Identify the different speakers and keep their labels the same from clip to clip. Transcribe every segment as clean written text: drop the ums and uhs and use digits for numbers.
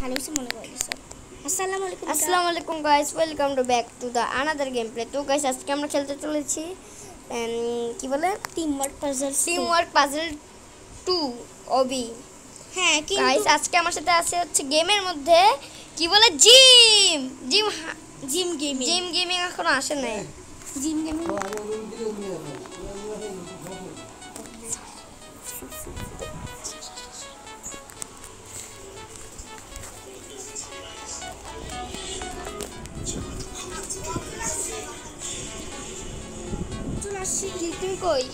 Speaker 1: এখানে এসে মনে করে দিছো।
Speaker 2: আসসালামু আলাইকুম guys, welcome to back to the another game play. তো গাইস আজকে আমরা খেলতে চলেছি কি বলে
Speaker 1: টিম ওয়ার্ক
Speaker 2: পাজল 2 ওবি।
Speaker 1: হ্যাঁ কিন্তু
Speaker 2: গাইস আজকে আমার সাথে আছে হচ্ছে গেমের মধ্যে কি বলে জিম গেমিং এখনো আসে নাই।
Speaker 1: জিম গেমিং
Speaker 2: তুমি কই?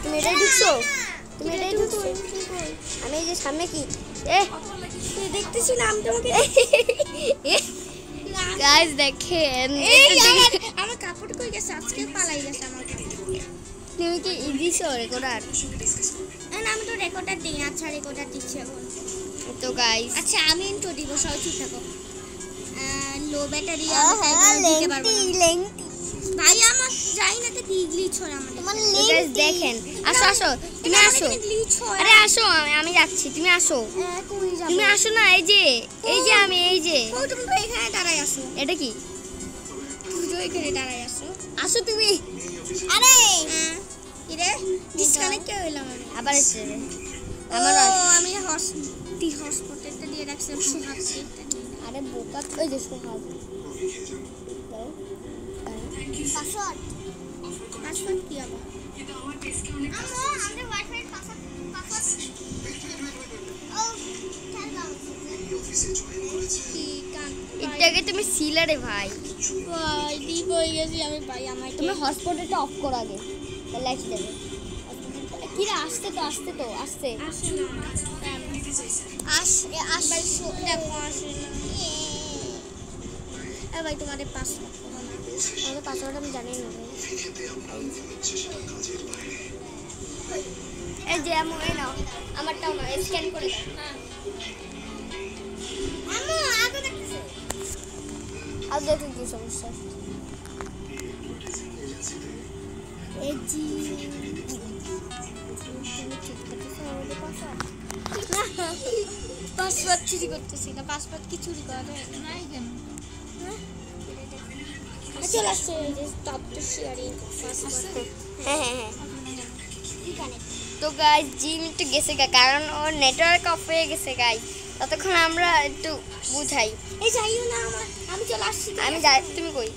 Speaker 2: তুমি এটাই ঢুকছো? আমি এই যে সামনে কি
Speaker 1: দেখতেছি না, আমি তোমাকে
Speaker 2: গাইস দেখেন
Speaker 1: আমার কাপড় কই গেছে, আজকে পালাই গেছে আমার কাপড়।
Speaker 2: তুমি কি দিছো রেকর্ডার?
Speaker 1: না আমি তো রেকর্ডার দিই না। আচ্ছা রেকর্ডার দিচ্ছি এখন।
Speaker 2: তো গাইস
Speaker 1: আচ্ছা আমি ইন্ট্রো দিব, সবাই চুপ থাকো। লো ব্যাটারি দিতে পারবো না ভাই, আমার যাই না তো গ্লিচ হয় আমাদের।
Speaker 2: গাইস দেখেন, আসো তুমি আসো। আরে আসো, আমি যাচ্ছি, তুমি আসো। তুমি আসো না, এই যে আমি এই যে
Speaker 1: তুমি তো এখানে দাঁড়াই আসো।
Speaker 2: এটা কি?
Speaker 1: তুমি তো এখানে দাঁড়াই আসো।
Speaker 2: আসো তুমি।
Speaker 1: আরে কি রে, ডিসকানেক্ট কে হইলাম আমি
Speaker 2: আবার এসে
Speaker 1: আমার আমি হসপিটালটা দিয়ে রাখছিলাম সুহাগটা।
Speaker 2: আরে বোকা, ওই যে সুহাগ
Speaker 1: পাসওয়ার্ড কি আবার? আমাদের ওয়াইফাই পাসওয়ার্ড
Speaker 2: এটাকে তুমি সিলারে ভাই
Speaker 1: ডিপ হয়ে গেছি আমি ভাই। আমার
Speaker 2: তুমি হটস্পটটা অফ করো আগে, তাহলে লাইট যাবে। কি রে, আসতে তো আসে না।
Speaker 1: ভাই দেখো আসে না। ভাই তোমাদের পাসওয়ার্ড
Speaker 2: আমাদের পাসওয়ার্ড আমি জানি না ভাই। এই যে আমি এই নাও, আমারটাও না, স্ক্যান করে দাও।
Speaker 1: হ্যাঁ আগে দেখতেছি।
Speaker 2: আর দেখো কি সমস্যা।
Speaker 1: এই জি পাসওয়ার্ড চুরি করতেছি না। পাসওয়ার্ড কি চুরি করা যায় নাই কেন? চলে আসছে এই যে স্টপ টু শেয়ারিং পাসওয়ার্ড।
Speaker 2: হ্যাঁ তো গাইস জিম একটু গেছে গা, কারণ ওর নেটওয়ার্ক অফ হয়ে গেছে গাইস। ততক্ষণ আমরা একটু বুঝাই।
Speaker 1: এই যাইও না, আমি চলে আসছি।
Speaker 2: আমি যাই, তুমি কই?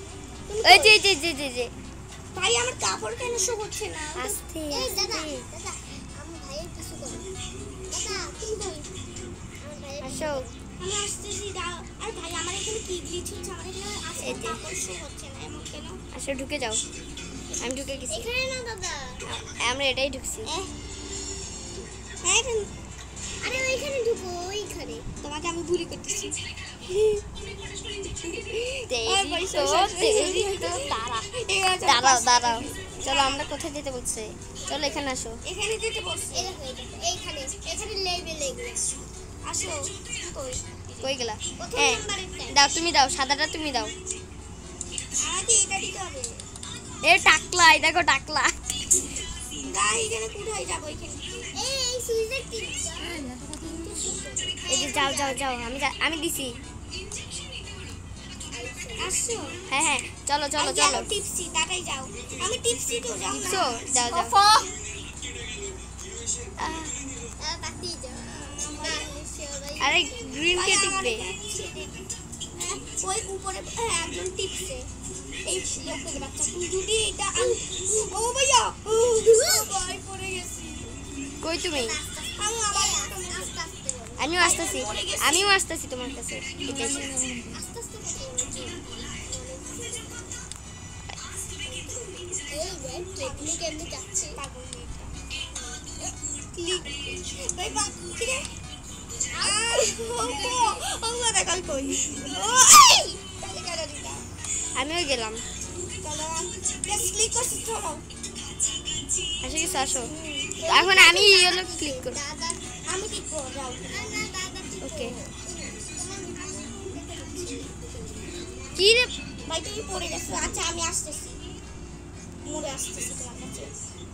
Speaker 2: এই যে
Speaker 1: ভাই আমার কাপড় কেন শো হচ্ছে না?
Speaker 2: আস্তে
Speaker 1: এই দাদা আমি ভাইয়ের কিছু করব। দাদা তুমি কই? আমার ভাইয়ের
Speaker 2: আসো।
Speaker 1: আমি আসতেছি দাও। আর ভাই আমার এখানে কি গ্লিচ হচ্ছে, আমার এখানে আসলে কাপড় শো হচ্ছে না, এমন কেন?
Speaker 2: আসো ঢুকে যাও। আমি ঢুকে গেছি।
Speaker 1: এখানে না দাদা,
Speaker 2: আমরা এটাই ঢুকছি।
Speaker 1: হ্যাঁ আরে ওইখানে ঢুকো, ওইখানে তোমাকে আমি ভুলি করতেছি।
Speaker 2: দাঁড়াও চলো, আমরা কোথায় যেতে বলছে? চলো এখানে আসো।
Speaker 1: এখানে যেতে বলছে। এখানে লেভেল এগুলো। আসো
Speaker 2: কই গেলা? হ্যাঁ দাও, তুমি দাও, সাদাটা তুমি দাও।
Speaker 1: আগে এটা দিতে হবে।
Speaker 2: টাকলা, এই দেখো টাকলা।
Speaker 1: গাই এখানে কোথায় যাব? এখানে এই সুইচে কি?
Speaker 2: এই যে যাও, আমি দিছি।
Speaker 1: আসো।
Speaker 2: হ্যাঁ চলো
Speaker 1: টিপসি তাড়াতাড়ি যাও। আমি টিপসি তো যাও না।
Speaker 2: যাও
Speaker 1: তাড়াতাড়ি যাও।
Speaker 2: আরে গ্রিন কে টিপবে?
Speaker 1: ওই উপরে একজন টিপসে। এই লোকের বাচ্চা, তুই যদি এটা ও ভাইয়া ভয় পড়ে গেছি।
Speaker 2: কই তুমি?
Speaker 1: আমি আবার
Speaker 2: আমিও আসতেছি তোমার কাছে। ঠিক আছে
Speaker 1: এই ওয়েট টেকনিক এমনি যাচ্ছে পাগল মেয়েটা। ক্লিক ভাই কি রে? দেখাল কই? তাহলে কেন দিলা?
Speaker 2: আমিও গেলাম।
Speaker 1: চলো ক্লিক করছি, চলো
Speaker 2: আসো। এখন আমি হলো ক্লিক করব।
Speaker 1: আমি ক্লিক করব, যাও।
Speaker 2: ওকে কি রে
Speaker 1: ভাই তুমি পড়ে গেছো। আচ্ছা আমি আসতেছি, মরে আসতেছি তোমার কাছে।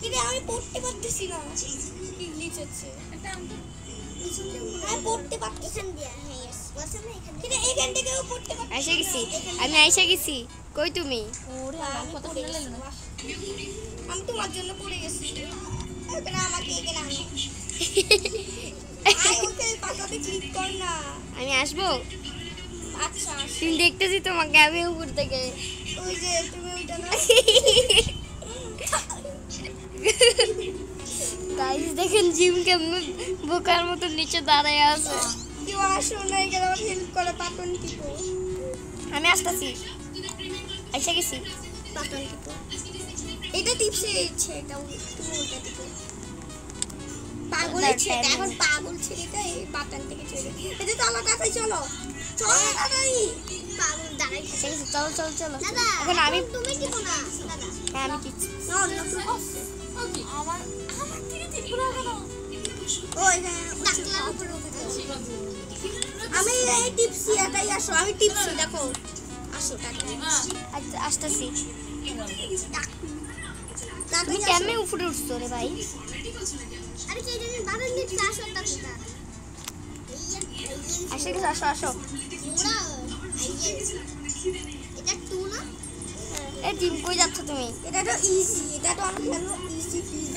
Speaker 1: কি রে আমি পড়তে পারতেছি না, কি গ্লিচ হচ্ছে। আমি পড়তে পারছি এখান দিয়ে। হ্যাঁ यस বলছেন না এখান থেকে এখান থেকেও পড়তে পারছি।
Speaker 2: আইসা গেছি, আমি আইসা গেছি। কই তুমি?
Speaker 3: ওরে আমার কথা শুনে নিলেন না।
Speaker 1: আমি তোমার জন্য পড়ে গেছি। এখানে আমাকে এখানে আনো। আই ওকে পাতাতে ক্লিক কর না।
Speaker 2: আমি আসবো?
Speaker 1: আচ্ছা
Speaker 2: তুমি দেখতেছি তোমাকে আমি উপর থেকে।
Speaker 1: ওই যে তুমি ওইটা না
Speaker 2: গাইস দেখেন জিম কেমন বোকার মতো নিচে দাঁড়ায় আছে।
Speaker 1: কেউ আসো না এখানে আমার হেল্প করে বাটন টিপো।
Speaker 2: আমি আসতেছি, আইসা গেছি।
Speaker 1: বাটন টিপো। এটা টিপসে ইচ্ছে এটা তুমি ওইটা টিপো। পাগলের ছেলে এখন পাগল ছেলেটা এই বাটন থেকে চলে। এটা চলো তাড়াতাড়ি চলো। চলো তাড়াতাড়ি। পাগল দাঁড়াই।
Speaker 2: আইসা গেছি, চলো চলো চলো।
Speaker 1: দাদা
Speaker 2: এখন আমি
Speaker 1: তুমি টিপো না দাদা।
Speaker 2: হ্যাঁ আমি টিপছি।
Speaker 1: না না
Speaker 3: ওকে আমার থেকে তীরগুলো কেন?
Speaker 1: ওই ডাকলার উপরে উঠে যাও। আমি এই টিপসি এটাই আসো আমি টিপসি দেখো আসো তাড়াতাড়ি।
Speaker 2: আচ্ছা আসতেছি।
Speaker 1: তাড়াতাড়ি
Speaker 2: তুমি কেমনে উপরে উঠছো রে ভাই?
Speaker 1: আরে কি জানি বাটন নিতে আসো তাড়াতাড়ি।
Speaker 2: আসে গেছে, আসো আসো।
Speaker 1: ওরা এটা টু না
Speaker 2: এই জিম কই যাচ্ছ তুমি?
Speaker 1: এটা তো ইজি এটা তো আমি খেলবো easy PG.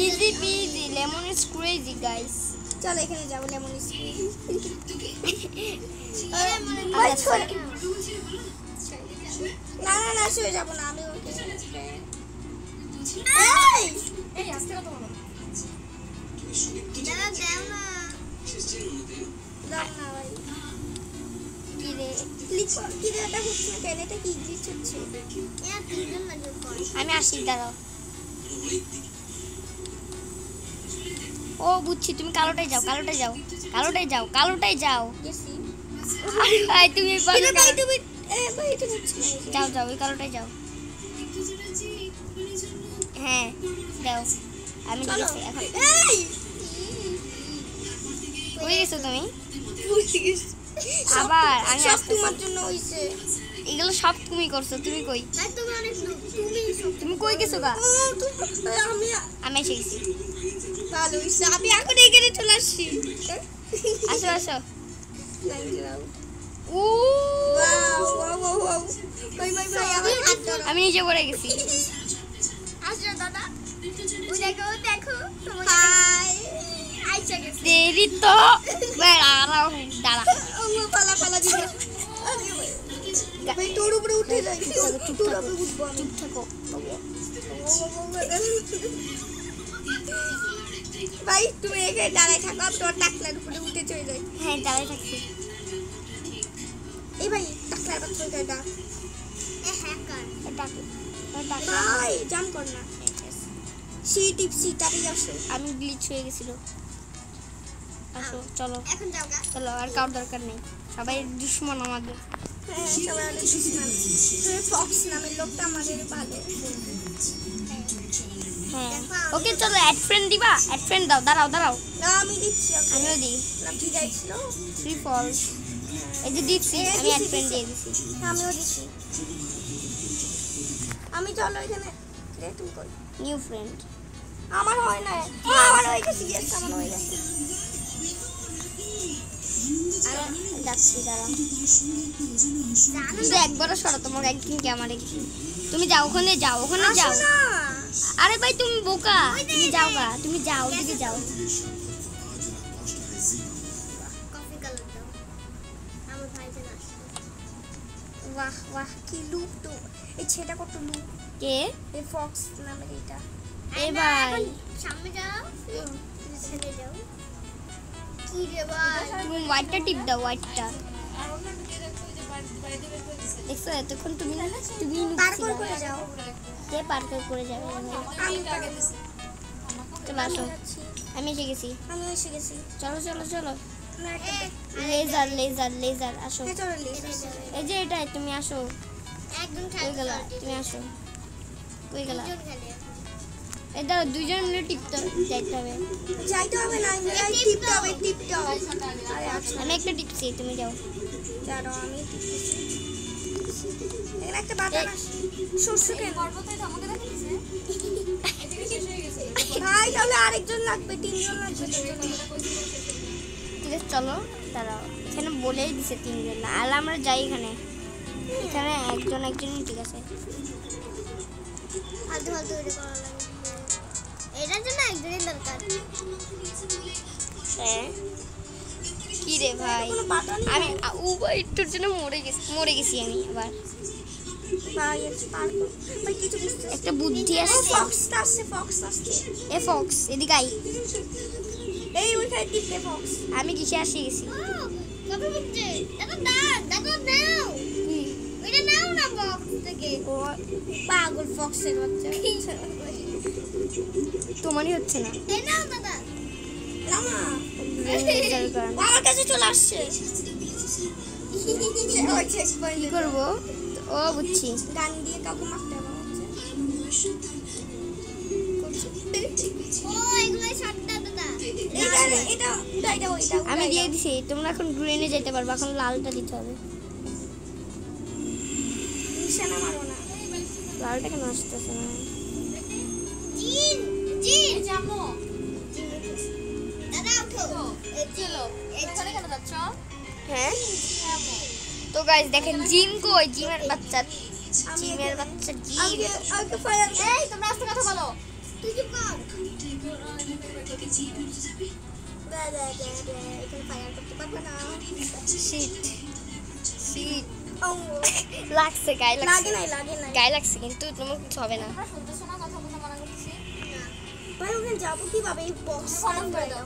Speaker 2: Easy PG lemon is crazy guys.
Speaker 1: চলো এখানে যাবো লেমন স্কুইজ।
Speaker 2: আচ্ছা
Speaker 1: না না না শুয়ে যাবো না আমি ওকে এই
Speaker 3: এই আজকে কথা বলো।
Speaker 1: দাদা দাও না দাও না ভাই
Speaker 2: কি রে?
Speaker 1: ক্লিক কর কি রে এটা হচ্ছে না কেন এটা কি গ্লিচ হচ্ছে এটা তিনজন লাগে কর
Speaker 2: আমি আসি, দাঁড়াও। ও বুঝছি, তুমি কালোটাই যাও, কালোটাই যাও, কালোটাই যাও, কালোটাই যাও।
Speaker 1: গেছি
Speaker 2: আরে ভাই তুমি পারো
Speaker 1: কিন্তু
Speaker 2: না।
Speaker 1: ভাই তুমি ভাই এটা হচ্ছে না
Speaker 2: যাও যাও, ওই কালোটাই যাও। হ্যাঁ যাও, আমি
Speaker 1: চলো
Speaker 2: গেছি এখন।
Speaker 1: এই
Speaker 2: কই গেছো তুমি?
Speaker 1: বুঝে গেছি
Speaker 2: আবার আমি
Speaker 1: সব
Speaker 2: আসতেছি।
Speaker 1: তোমার জন্য হইছে
Speaker 2: এগুলো সব তুমি করছো, তুমি কই?
Speaker 1: ভাই তুমি অনেক তুমি সব
Speaker 2: তুমি কই গেছো গা?
Speaker 1: আমি
Speaker 2: আমি এসে গেছি।
Speaker 1: ভালো হইছে আমি এখন এখানে চলে আসছি
Speaker 2: আসো আসো। ও
Speaker 1: ওয়াও ওয়াও ওয়াও ওয়াও ভাই ভাই ভাই আমার হাত ধরো
Speaker 2: আমি নিচে পড়ে গেছি।
Speaker 1: আসো দাদা ওই দেখো দেখো হাই আইসা গেছে
Speaker 2: দেরি তো দাঁড়াও, দাঁড়া।
Speaker 1: ও পালা পালা দিও ভাই তোর উপরে উঠে যাই তোর উপরে উঠবো আমি
Speaker 2: চুপ থাকো।
Speaker 1: ভাই তুমি এখানে দাঁড়ায় থাকো আমি তোর টাকলার উপরে উঠে চলে যাই
Speaker 2: হ্যাঁ দাঁড়াই থাকছি।
Speaker 1: এই ভাই টাকলার বাচ্চা ওইটা ডাক এ হ্যাকার
Speaker 2: ডাকো, ডাকো।
Speaker 1: ভাই জাম কর না সি টিপসি তাড়াতাড়ি আসো
Speaker 2: আমি গ্লিচ হয়ে গেছিল। আসো চলো
Speaker 1: এখন যাও গা
Speaker 2: চলো, আর কারোর দরকার নেই, সবাই দুশ্মন আমাদের।
Speaker 1: হ্যাঁ সবাই অনেক দুশ্মন তুমি ফক্স নামের লোকটা আমাদের ভালো
Speaker 2: হ্যাঁ ওকে চলো, অ্যাড ফ্রেন্ড দিবা? অ্যাড ফ্রেন্ড দাও, দাঁড়াও দাঁড়াও,
Speaker 1: না আমি দিচ্ছি
Speaker 2: আমিও দিই।
Speaker 1: না কি যাইছিল
Speaker 2: ফ্রি ফলস এই যে দিচ্ছি, আমি অ্যাড ফ্রেন্ড দিয়ে দিচ্ছি।
Speaker 1: আমিও দিচ্ছি আমি চলো এখানে রে তুমি কই
Speaker 2: নিউ ফ্রেন্ড।
Speaker 1: আমার হয় না আমার হয়ে গেছে ইয়েস আমার হয়ে গেছে
Speaker 2: যাচ্ছি, দাঁড়াও। শুধু একবারও সরো, তোমার একদিন কি আমার একদিন। তুমি যাও ওখানে, যাও ওখানে যাও।
Speaker 1: আসো না
Speaker 2: আরে ভাই তুমি বোকা, তুমি যাও গা, তুমি যাও, ওদিকে যাও।
Speaker 1: কফি কালার দাও আমার ভাই যেন আসে বাহ বাহ কি লুক তো এই ছেলেটা কত লুক
Speaker 2: কে?
Speaker 1: এই ফক্স নামের এটা
Speaker 2: এ ভাই
Speaker 1: সামনে যাও ছেড়ে যাও কি রে ভাই
Speaker 2: তুমি হোয়াইটটা টিপ দাও, হোয়াইটটা।
Speaker 3: আর অন্য ঢুকে দেখো ওই যে বাইরে বের করে দিছে।
Speaker 2: দেখছো এতক্ষণ তুমি তুমি
Speaker 1: পার্কর করে যাও
Speaker 2: কে পার্কর করে যাবে?
Speaker 1: আমি
Speaker 3: এটা আগে দিছে।
Speaker 2: চলো আসো,
Speaker 1: যাচ্ছি
Speaker 2: আমি এসে গেছি।
Speaker 1: আমি এসে গেছি
Speaker 2: চলো চলো চলো।
Speaker 1: না
Speaker 2: লেজার লেজার লেজার আসো।
Speaker 1: হ্যাঁ চলো লেজার
Speaker 2: এই যে এটাই, তুমি আসো।
Speaker 1: একদম
Speaker 2: কই গেলা? তুমি আসো, কই গেলা?
Speaker 1: খেলে
Speaker 2: এটা দুইজন মিলে টিপতে যাইতে হবে।
Speaker 1: যাইতে হবে না এই টিপতে হবে টিপতে হবে আরে আচ্ছা
Speaker 2: আমি একটা টিপছি, তুমি যাও।
Speaker 1: জানো আমি টিপতেছি এখানে একটা বাটন আছে সরষে কেন
Speaker 3: পর্বতে আমাকে দেখা দিছে। এদিকে শেষ হয়ে গেছে।
Speaker 1: ভাই তাহলে আরেকজন লাগবে তিনজন লাগবে
Speaker 2: ঠিক আছে চলো দাঁড়াও, এখানে বলেই দিছে 3 জন, আর আমরা যাই এখানে একজনই ঠিক আছে।
Speaker 1: ফালতু ফালতু এটা করা লাগে, এটার জন্য একজনই দরকার।
Speaker 2: হ্যাঁ কি রে ভাই,
Speaker 1: কোনো বাটনই
Speaker 2: আমি একটুর জন্য মরে গেছি আমি আবার।
Speaker 1: ভাই পারবো ভাই, কিছু বুঝতে
Speaker 2: একটা বুদ্ধি আসছে।
Speaker 1: ফক্স আসছে
Speaker 2: এ ফক্স এদিকে আই,
Speaker 1: এই ওইখানে টিপে ফক্স।
Speaker 2: আমি কিসে আসি গেছি।
Speaker 1: কবে বুঝছে দাদা দাদা নাও, ওইটা নাও না বক্স থেকে।
Speaker 2: ও
Speaker 1: পাগল ফক্সের বাচ্চা,
Speaker 2: তোমারই হচ্ছে না।
Speaker 1: এই নাও দাদা, নাও না,
Speaker 2: রেজাল্ট করানো।
Speaker 1: আমার কাছে চলে আসছে।
Speaker 2: কি করবো? ও বুঝছি,
Speaker 1: গান দিয়ে কাউকে মারতে হবে হচ্ছে। ও এগুলো শটটা দাদা, এটা
Speaker 2: আমি দিয়ে দিছি। তোমরা এখন গ্রিনে যেতে পারবে, এখন লালটা দিতে হবে।
Speaker 1: নিশানা মারো না।
Speaker 2: লালটা কেন আসতেছে না?
Speaker 1: জিন
Speaker 3: জামো
Speaker 1: দাদা উঠো,
Speaker 3: চলো এখানে কেন যাচ্ছ?
Speaker 2: হ্যাঁ তো গাইস দেখেন জিম কই, জিমের বাচ্চা জিম।
Speaker 1: আমাকে ফায়ার
Speaker 3: এই তোমরা আস্তে কথা বলো।
Speaker 1: তুই চুপ কর। দাদা এখন ফায়ার করতে পারবে না।
Speaker 2: শিট
Speaker 1: ও
Speaker 2: লাগছে, গায়ে
Speaker 1: লাগে
Speaker 2: লাগছে,
Speaker 1: নাই
Speaker 2: গায়ে লাগছে, কিন্তু তোমার কিছু হবে না।
Speaker 3: তোমরা শুনতেছো না, কথা বলতে মানা করতেছি।
Speaker 1: ভাই ওখানে যাবো কিভাবে? এই বক্স
Speaker 3: ফোন করে দাও।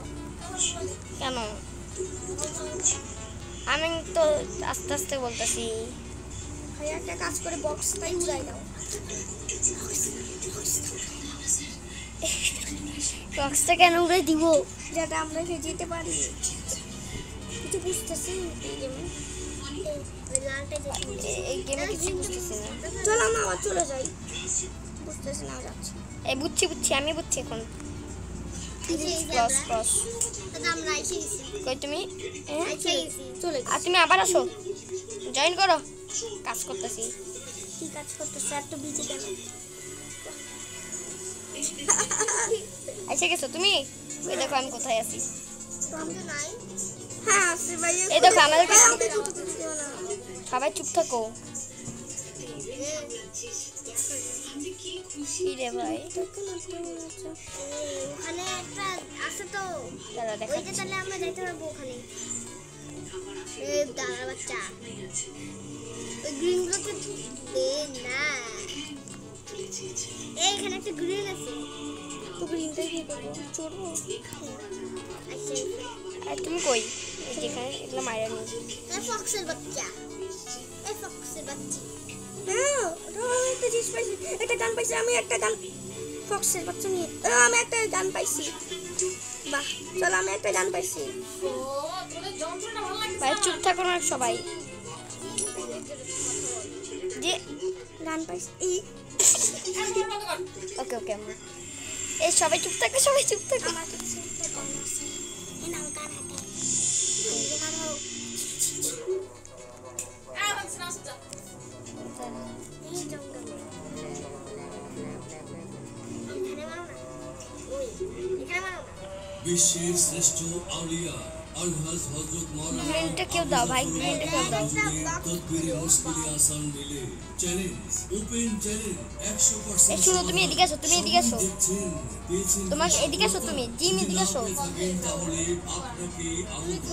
Speaker 2: কেন? আমি তো আস্তে আস্তে বলতেছি।
Speaker 1: ভাই একটা কাজ করে বক্সটাই উড়াই দাও।
Speaker 2: বক্সটা কেন উড়ে দিব?
Speaker 1: যাতে আমরা যেতে পারি। কিছু বুঝতেছি এই গেমে, ওই লালটা যেতে।
Speaker 2: এই গেমে কিছু বুঝতেছি না।
Speaker 1: চলো আমরা আবার চলে যাই। বুঝতেছি না যাচ্ছি।
Speaker 2: এই বুঝছি, আমি বুঝছি এখন। ক্রস
Speaker 1: আমরা এসে গেছি।
Speaker 2: কই তুমি?
Speaker 1: এসে গেছি, চলে
Speaker 2: আর তুমি আবার আসো, জয়েন করো, কাজ করতেছি।
Speaker 1: কি কাজ করতেছে? এত বিজি কেন?
Speaker 2: এসে গেছো তুমি? ওই দেখো আমি কোথায় আছি।
Speaker 1: তো আমি তো নাই। হ্যাঁ আছে ভাই।
Speaker 2: এই দেখো আমাদের
Speaker 1: ভাই,
Speaker 2: কাছে-
Speaker 1: আমাকে জুতো দিতে দিও না।
Speaker 2: সবাই চুপ থাকো। কি রে ভাই,
Speaker 1: ওখানে একটা আছে তো,
Speaker 2: দাদা দেখা
Speaker 1: ওইটা তাহলে আমরা যাইতে পারবো ওখানে। এই দাঁড়া বাচ্চা, ওই গ্রিন গুলোকে দে না। এইখানে একটা গ্রিন আছে, তো গ্রিনটাই দিয়ে দেবো। চড়বো? আচ্ছা
Speaker 2: আর তুমি কই? এই যেখানে এগুলো মাইরা নিয়ে
Speaker 1: ফক্সের বাচ্চা, এই ফক্সের বাচ্চা। হ্যাঁ আমি একটা জিনিস পাইছি, একটা গান পাইছি। আমি একটা গান ফক্সের বাচ্চা নিয়ে আমি একটা গান পাইছি। বাহ চলো, আমি একটা গান পাইছি।
Speaker 3: ও তোমাদের যন্ত্রটা ভালো লাগছে।
Speaker 2: ভাই চুপ থাকো না সবাই। যে
Speaker 1: গান পাইছি। এই
Speaker 2: ওকে আমরা এই সবাই চুপ থাকো, সবাই চুপ থাকো।
Speaker 1: আমার কাছে একটা গান আছে, এই নাও গান হাতে। এই গান হোক
Speaker 3: আর হচ্ছে না আসছে।
Speaker 1: এই জঙ্গল। এখানে মারো না, ওই এখানে মারো না।
Speaker 4: বিশ্বের শ্রেষ্ঠ আউলিয়া আলহাজ হযরত মাওলানা
Speaker 2: গ্রিনটা কেউ দাও ভাই, গ্রিনটা কেউ দাও।
Speaker 4: তদবিরে মুশকিলে আসান মিলে চ্যালেঞ্জ, ওপেন চ্যালেঞ্জ 100%।
Speaker 2: এই শুনো, তুমি এদিকে আসো, তুমি এদিকে আসো।
Speaker 4: দেখছেন পেয়েছেন,
Speaker 2: তোমাকে এদিকে আসো, তুমি জিম এদিকে আসো,
Speaker 4: থাকেন তাহলে আপনাকে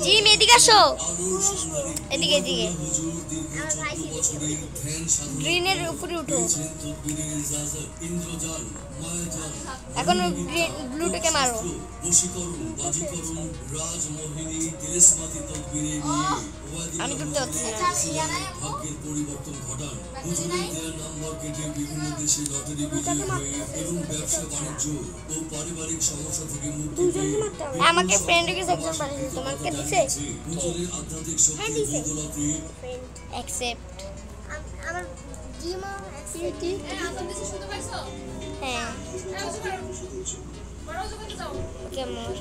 Speaker 2: জিম এদিকে আসো,
Speaker 4: আলোর সন্ধানে
Speaker 2: এদিকে এদিকে।
Speaker 4: হুজুর দীর্ঘ 14 বছরের ধ্যান সাধনা
Speaker 2: গ্রিনের উপরে উঠো।
Speaker 4: পেয়েছেন তদবিরে ইজাজত, ইন্দ্রজাল, মায়াজাল,
Speaker 2: এখন ব্লুটাকে মারো।
Speaker 4: বশীকরণ, বাজিকরণ, রাজমোহিনী, তিলিসমাতি তদবিরে নিয়ে
Speaker 2: আমি করতে পারছি না।
Speaker 4: ভাগ্যের পরিবর্তন ঘটান। হুজুরের দেয়া নাম্বার কেটে বিভিন্ন দেশে লটারি বিজয়ী হয়ে এবং ব্যবসা বাণিজ্য ও পারিবারিক সমস্যা থেকে মুক্তি পেয়ে
Speaker 2: আমাকে ফ্রেন্ড রিকোয়েস্ট একজন পাঠিয়েছে, তোমাকে দিছে?
Speaker 4: হুজুরের আধ্যাত্মিক শক্তির বদৌলতে
Speaker 2: অ্যাকসেপ্ট।
Speaker 1: আমার জিমও অ্যাক্টিভিটি।
Speaker 3: আদম দিছে শুনতে পাইছো?
Speaker 2: হ্যাঁ
Speaker 3: এই ওজু করো। বড় ওজু করতে যাও।
Speaker 2: ওকে মোর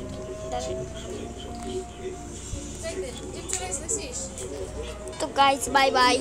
Speaker 3: দেখবে জিম চলে এসেছিস।
Speaker 2: তো গাইস বাই বাই।